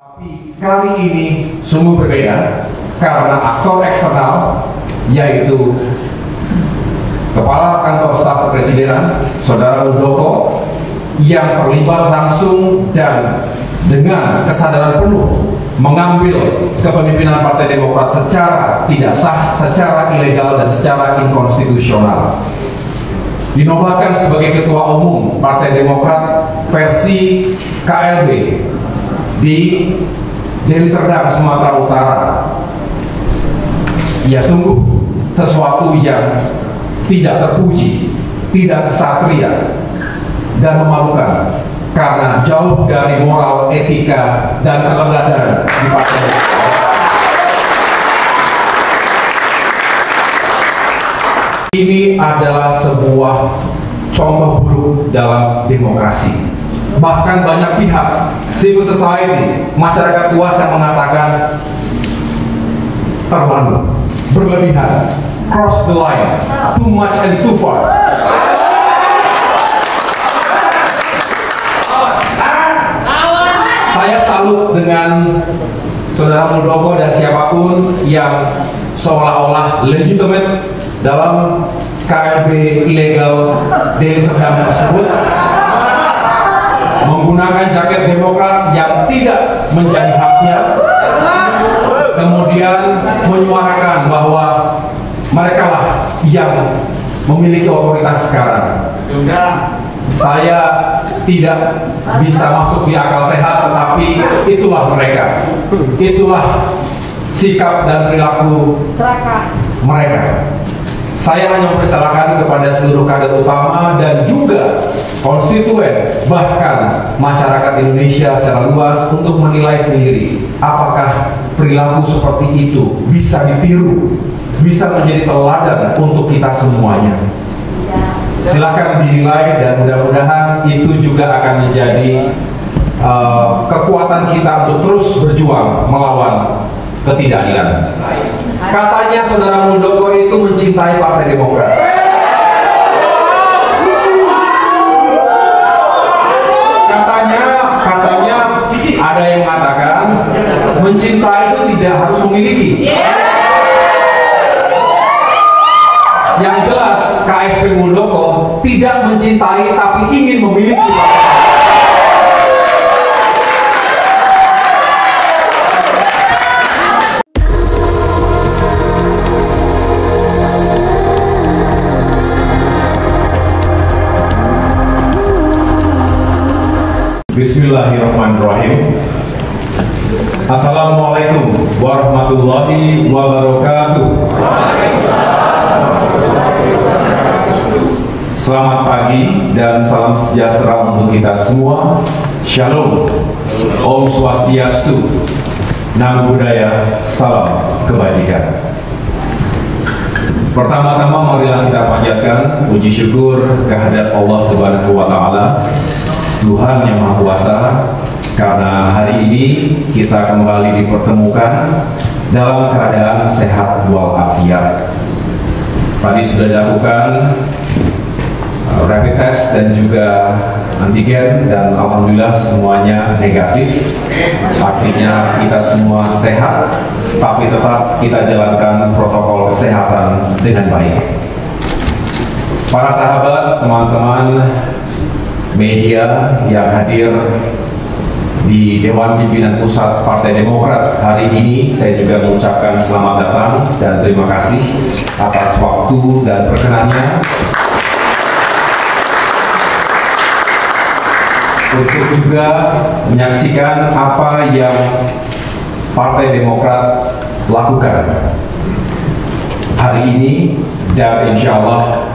Tapi kali ini sungguh berbeda karena aktor eksternal yaitu Kepala Kantor Staf Kepresidenan Saudara Muldoko yang terlibat langsung dan dengan kesadaran penuh mengambil kepemimpinan Partai Demokrat secara tidak sah, secara ilegal dan secara inkonstitusional. Dinobatkan sebagai Ketua Umum Partai Demokrat versi KLB di Deli Serdang, Sumatera Utara. Ya sungguh sesuatu yang tidak terpuji, tidak kesatria, dan memalukan karena jauh dari moral, etika, dan keteladanan di partai. Ini adalah sebuah contoh buruk dalam demokrasi. Bahkan banyak pihak, civil society, masyarakat luas yang mengatakan terlalu berlebihan, cross the line, too much and too far. Saya salut dengan Saudara Muldoko dan siapapun yang seolah-olah legitimate dalam KLB ilegal Deli Serdang tersebut, menggunakan jaket Demokrat yang tidak menjadi haknya, kemudian menyuarakan bahwa mereka lah yang memiliki otoritas sekarang. Saya tidak bisa masuk di akal sehat, tetapi itulah mereka, itulah sikap dan perilaku mereka. Saya hanya mempersilahkan kepada seluruh kader utama dan juga konstituen, bahkan masyarakat Indonesia secara luas untuk menilai sendiri apakah perilaku seperti itu bisa ditiru, bisa menjadi teladan untuk kita semuanya. Silakan dinilai dan mudah-mudahan itu juga akan menjadi kekuatan kita untuk terus berjuang melawan ketidakadilan. Katanya Saudara Muldoko itu mencintai Partai Demokrat. Katanya ada yang mengatakan mencintai itu tidak harus memiliki. Yang jelas KSP Muldoko tidak mencintai tapi ingin memiliki. Bismillahirrahmanirrahim. Assalamualaikum warahmatullahi wabarakatuh. Selamat pagi dan salam sejahtera untuk kita semua. Shalom, Om Swastiastu, Namo Buddhaya, salam kebajikan. Pertama-tama marilah kita panjatkan puji syukur kehadirat Allah Subhanahu wa Ta'ala, Tuhan yang Maha Kuasa, karena hari ini kita kembali dipertemukan dalam keadaan sehat walafiat. Tadi sudah dilakukan rapid test dan juga antigen dan alhamdulillah semuanya negatif. Artinya kita semua sehat, tapi tetap kita jalankan protokol kesehatan dengan baik. Para sahabat, teman-teman media yang hadir di Dewan Pimpinan Pusat Partai Demokrat hari ini, saya juga mengucapkan selamat datang dan terima kasih atas waktu dan perkenannya untuk juga menyaksikan apa yang Partai Demokrat lakukan hari ini dan insya Allah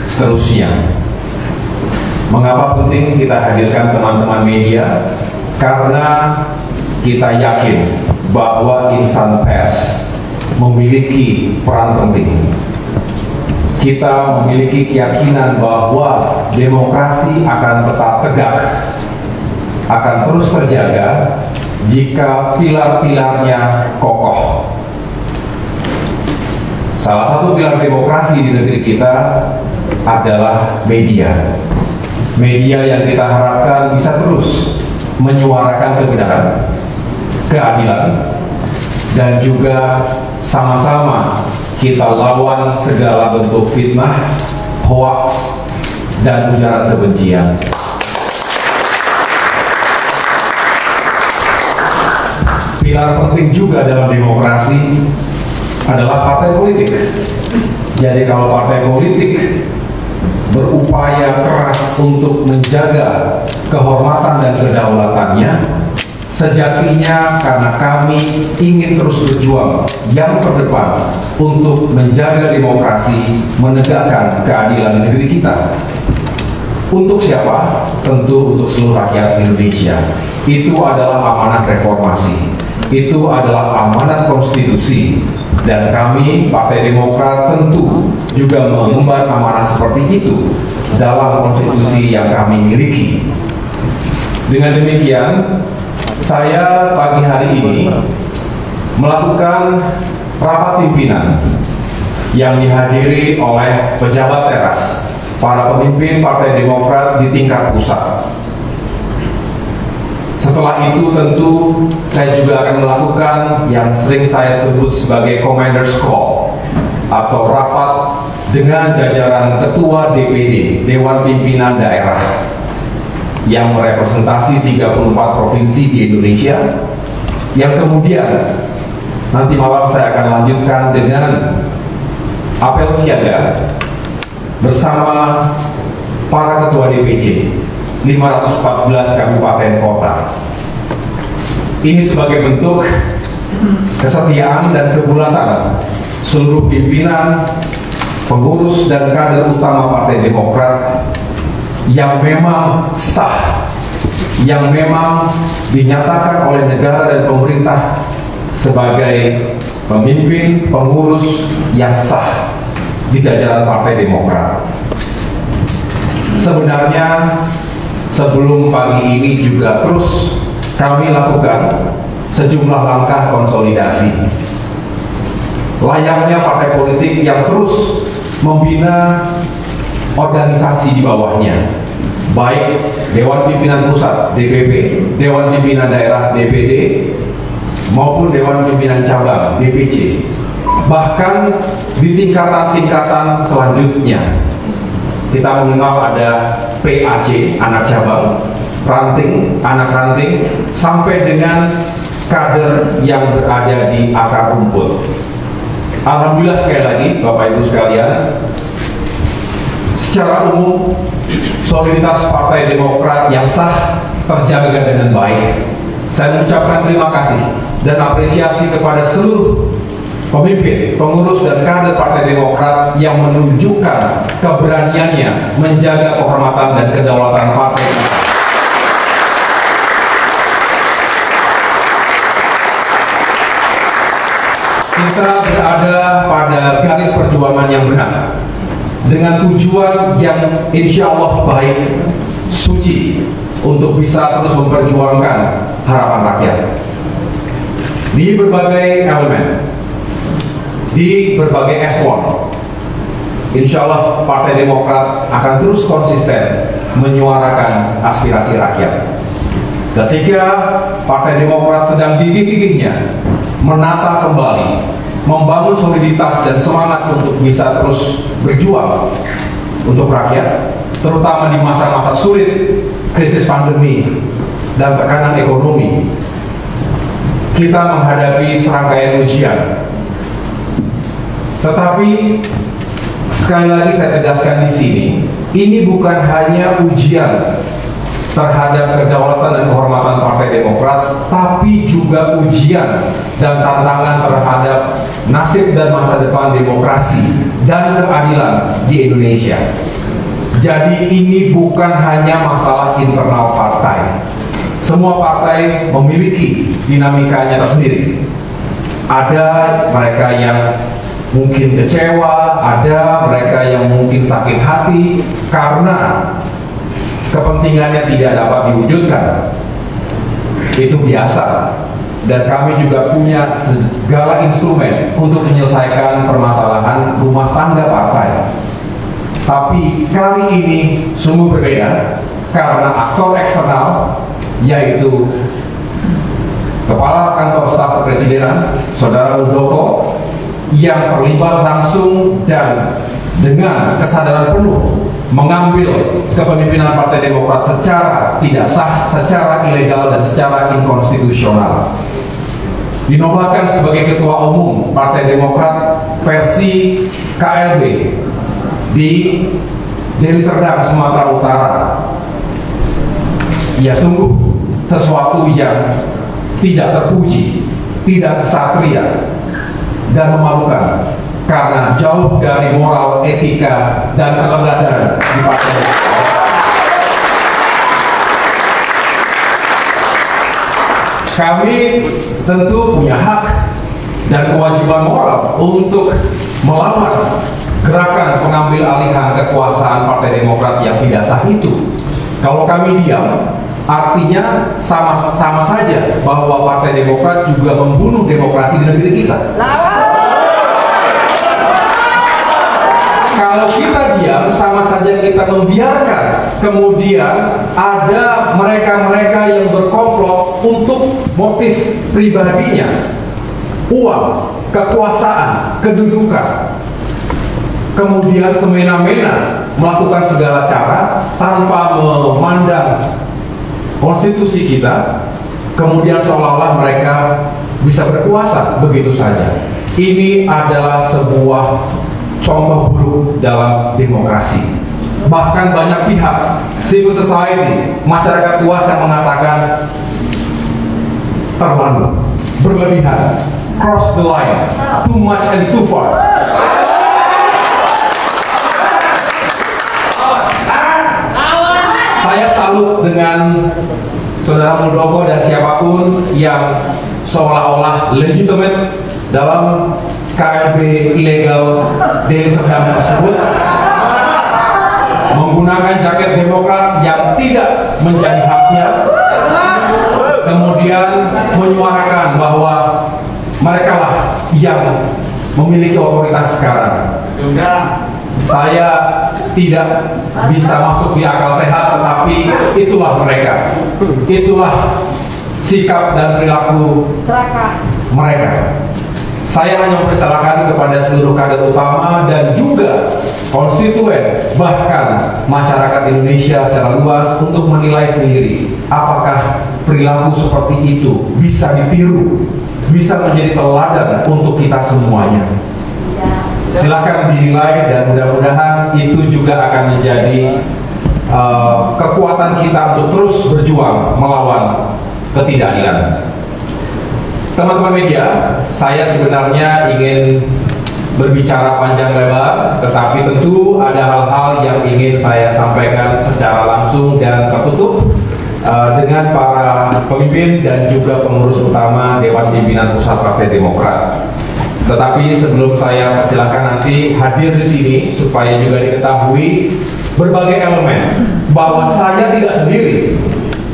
seterusnya. Mengapa penting kita hadirkan teman-teman media? Karena kita yakin bahwa insan pers memiliki peran penting. Kita memiliki keyakinan bahwa demokrasi akan tetap tegak, akan terus terjaga jika pilar-pilarnya kokoh. Salah satu pilar demokrasi di negeri kita adalah media. Media yang kita harapkan bisa terus menyuarakan kebenaran, keadilan, dan juga sama-sama kita lawan segala bentuk fitnah, hoaks, dan ujaran kebencian. Pilar penting juga dalam demokrasi adalah partai politik. Jadi kalau partai politik berupaya keras untuk menjaga kehormatan dan kedaulatannya, sejatinya karena kami ingin terus berjuang yang terdepan untuk menjaga demokrasi, menegakkan keadilan negeri kita. Untuk siapa? Tentu untuk seluruh rakyat Indonesia. Itu adalah amanat reformasi, itu adalah amanat konstitusi, dan kami Partai Demokrat tentu juga mengemban amanat seperti itu dalam konstitusi yang kami miliki. Dengan demikian, saya pagi hari ini melakukan rapat pimpinan yang dihadiri oleh pejabat teras, para pemimpin Partai Demokrat di tingkat pusat. Setelah itu tentu saya juga akan melakukan yang sering saya sebut sebagai Commander's Call atau rapat dengan jajaran Ketua DPD, Dewan Pimpinan Daerah, yang merepresentasi 34 provinsi di Indonesia, yang kemudian nanti malam saya akan lanjutkan dengan apel siaga bersama para ketua DPC 514 kabupaten kota. Ini sebagai bentuk kesetiaan dan kebulatan seluruh pimpinan, pengurus dan kader utama Partai Demokrat yang memang sah, yang memang dinyatakan oleh negara dan pemerintah sebagai pemimpin, pengurus yang sah di jajaran Partai Demokrat. Sebenarnya sebelum pagi ini juga terus kami lakukan sejumlah langkah konsolidasi. Layaknya partai politik yang terus membina organisasi di bawahnya, baik Dewan Pimpinan Pusat DPP, Dewan Pimpinan Daerah DPD, maupun Dewan Pimpinan Cabang DPC, bahkan di tingkatan-tingkatan selanjutnya. Kita mengenal ada PAC, anak cabang, ranting, anak ranting, sampai dengan kader yang berada di akar rumput. Alhamdulillah sekali lagi Bapak Ibu sekalian, secara umum soliditas Partai Demokrat yang sah terjaga dengan baik. Saya mengucapkan terima kasih dan apresiasi kepada seluruh pemimpin, pengurus dan kader Partai Demokrat yang menunjukkan keberaniannya menjaga kehormatan dan kedaulatan partai. Kita berada pada garis perjuangan yang benar, dengan tujuan yang insya Allah baik, suci, untuk bisa terus memperjuangkan harapan rakyat di berbagai elemen, di berbagai eselon. Insya Allah Partai Demokrat akan terus konsisten menyuarakan aspirasi rakyat. Ketika Partai Demokrat sedang gigih-gigihnya menata kembali, membangun soliditas dan semangat untuk bisa terus berjuang untuk rakyat, terutama di masa-masa sulit, krisis pandemi dan tekanan ekonomi. Kita menghadapi serangkaian ujian. Tetapi sekali lagi saya tegaskan di sini, ini bukan hanya ujian terhadap kedaulatan dan kehormatan Partai Demokrat, tapi juga ujian dan tantangan terhadap nasib dan masa depan demokrasi dan keadilan di Indonesia. Jadi ini bukan hanya masalah internal partai. Semua partai memiliki dinamikanya tersendiri. Ada mereka yang mungkin kecewa, ada mereka yang mungkin sakit hati karena kepentingannya tidak dapat diwujudkan. Itu biasa, dan kami juga punya segala instrumen untuk menyelesaikan permasalahan rumah tangga partai. Tapi kali ini sungguh berbeda karena aktor eksternal, yaitu Kepala Kantor Staf Kepresidenan, Saudara Muldoko, yang terlibat langsung dan dengan kesadaran penuh mengambil kepemimpinan Partai Demokrat secara tidak sah, secara ilegal, dan secara inkonstitusional. Dinobatkan sebagai Ketua Umum Partai Demokrat versi KLB di Deli Serdang, Sumatera Utara. Ya, sungguh sesuatu yang tidak terpuji, tidak kesatria, dan memalukan karena jauh dari moral, etika, dan keteladanan di partai. Kami tentu punya hak dan kewajiban moral untuk melawan gerakan pengambil alihan kekuasaan Partai Demokrat yang tidak sah itu. Kalau kami diam, artinya sama saja bahwa Partai Demokrat juga membunuh demokrasi di negeri kita. Kalau kita diam, sama saja kita membiarkan kemudian ada mereka-mereka yang berkomplot untuk motif pribadinya, uang, kekuasaan, kedudukan, kemudian semena-mena melakukan segala cara tanpa memandang konstitusi kita, kemudian seolah-olah mereka bisa berkuasa begitu saja. Ini adalah sebuah contoh buruk dalam demokrasi. Bahkan banyak pihak, civil society, masyarakat luas yang mengatakan terlalu berlebihan, cross the line, too much and too far. Saya salut dengan Saudara Muldoko dan siapapun yang seolah-olah legitimate dalam KLB ilegal Deli Serdang tersebut, menggunakan jaket Demokrat yang tidak menjadi haknya, kemudian menyuarakan bahwa mereka lah yang memiliki otoritas sekarang. Saya tidak bisa masuk di akal sehat, tetapi itulah mereka, itulah sikap dan perilaku mereka. Saya hanya mempersilahkan kepada seluruh kader utama dan juga konstituen, bahkan masyarakat Indonesia secara luas untuk menilai sendiri apakah perilaku seperti itu bisa ditiru, bisa menjadi teladan untuk kita semuanya. Silakan dinilai dan mudah-mudahan itu juga akan menjadi kekuatan kita untuk terus berjuang melawan ketidakadilan. Teman-teman media, saya sebenarnya ingin berbicara panjang lebar, tetapi tentu ada hal-hal yang ingin saya sampaikan secara langsung dan tertutup dengan para pemimpin dan juga pengurus utama Dewan Pimpinan Pusat Partai Demokrat. Tetapi sebelum saya persilakan nanti hadir di sini supaya juga diketahui berbagai elemen bahwa saya tidak sendiri.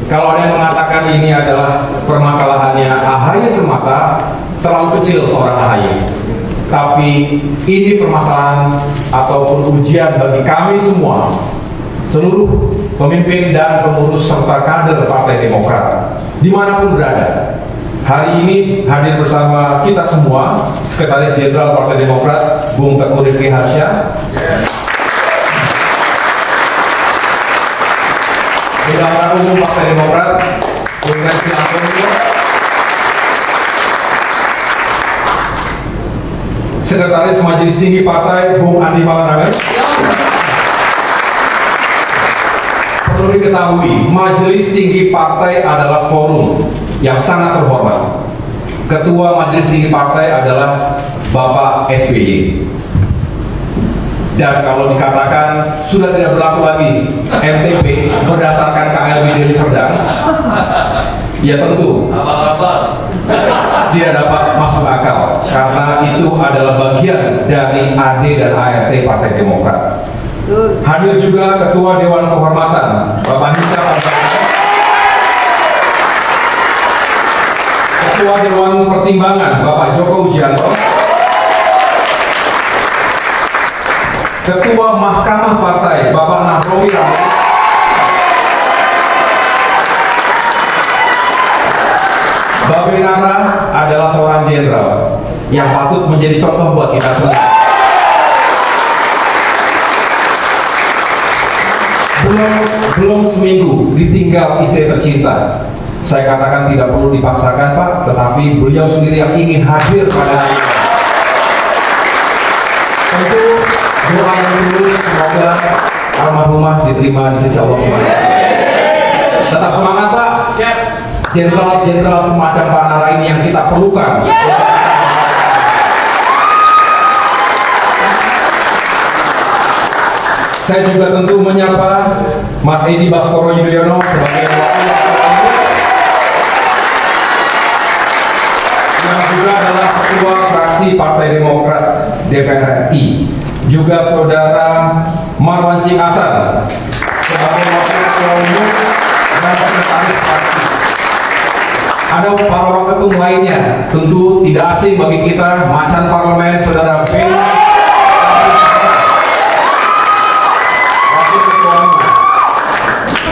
Kalau ada yang mengatakan ini adalah permasalahannya AHY semata, terlalu kecil seorang AHY. Tapi ini permasalahan ataupun ujian bagi kami semua, seluruh pemimpin dan pengurus serta kader Partai Demokrat, dimanapun berada. Hari ini hadir bersama kita semua, Sekretaris Jenderal Partai Demokrat, Bung Teguh Rifki Harsha, Bendahara Umum Partai Demokrat, Bung Refki Antonio, Sekretaris Majelis Tinggi Partai, Bung Andi Malarangeng. Perlu diketahui, Majelis Tinggi Partai adalah forum yang sangat terhormat. Ketua Majelis Tinggi Partai adalah Bapak SBY. Dan kalau dikatakan sudah tidak berlaku lagi MTP berdasarkan KLB Deli Serdang, ya tentu tidak dapat masuk akal karena itu adalah bagian dari AD dan ART Partai Demokrat. Hadir juga Ketua Dewan Kehormatan Bapak Hinca, Ketua Dewan Pertimbangan Bapak Joko Wijanto, Ketua Mahkamah Partai Bapak Nahrawi Ramli, Mbak Benara adalah seorang jenderal yang patut menjadi contoh buat kita semua. Belum seminggu ditinggal istri tercinta. Saya katakan tidak perlu dipaksakan Pak, tetapi beliau sendiri yang ingin hadir pada hari ini. Tentu doa yang tulus semoga almarhumah diterima di sisi Allah SWT. Tetap semangat Pak. Jenderal-jenderal semacam Pak Nara ini yang kita perlukan. Saya juga tentu menyapa Mas Edi Baskoro Yudhoyono sebagai wakil yang juga adalah ketua fraksi Partai Demokrat DPR RI, juga saudara Marwan Cik Hasan sebagai wakil ketua umum dan sekretaris fraksi. Ada para waketum lainnya, tentu tidak asing bagi kita, macan parlemen saudara Ben.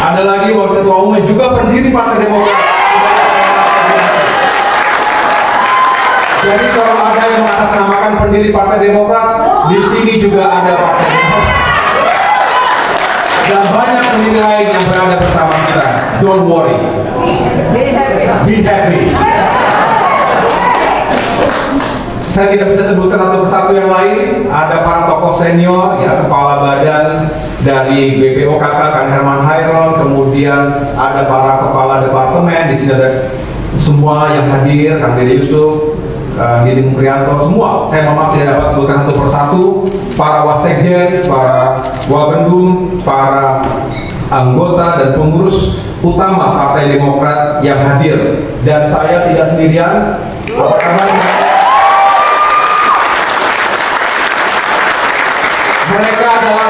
Ada lagi wakil ketua umum juga pendiri Partai Demokrat. Jadi kalau ada yang mengatasnamakan pendiri Partai Demokrat, di sini juga ada Partai Demokrat. Dan banyak pendiri lain yang berada bersama kita. Don't worry. Be happy. Saya tidak bisa sebutkan satu persatu yang lain. Ada para tokoh senior, ya, kepala badan dari BPOKK Kang Herman Hairon, kemudian ada para kepala departemen, di sini ada semua yang hadir, Kang Dede Yusuf, Didi Mukrianto, semua. Saya mohon maaf tidak dapat sebutkan satu persatu. Para wasekjen, para wabendum, para anggota dan pengurus utama Partai Demokrat yang hadir. Dan saya tidak sendirian. Apa kabar? Mereka adalah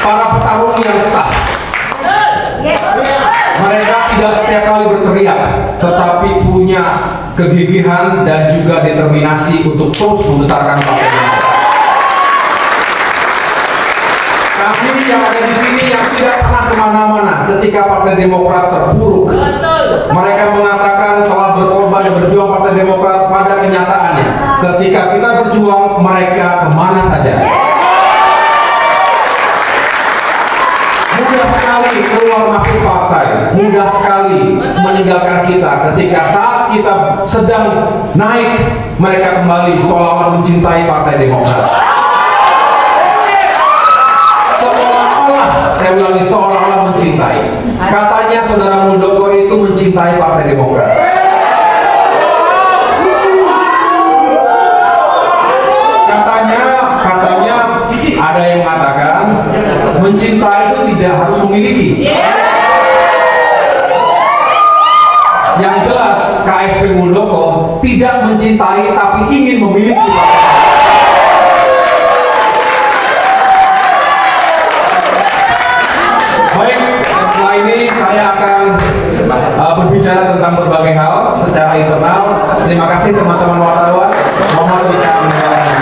para petarung yang sah. Mereka tidak setiap kali berteriak, tetapi punya kegigihan dan juga determinasi untuk terus membesarkan partai Demokrat. Kami yang ada di sini yang tidak pernah kemana-mana ketika Partai Demokrat terpuruk. Mereka mengatakan telah berkorban dan berjuang Partai Demokrat. Pada kenyataannya, ketika kita berjuang, mereka kemana saja. Mudah sekali keluar masuk partai, mudah sekali meninggalkan kita. Ketika saat kita sedang naik, mereka kembali seolah-olah mencintai Partai Demokrat. Seolah-olah, saya ulangi, seolah-olah mencintai. Katanya saudara Muldoko itu mencintai Partai Demokrat. Katanya ada yang mengatakan mencintai itu tidak harus memiliki. Yang jelas KSP Muldoko tidak mencintai tapi ingin memiliki. Baik, setelah ini saya akan berbicara tentang berbagai hal secara internal. Terima kasih teman-teman wartawan. Mohon bisa mendengarkan.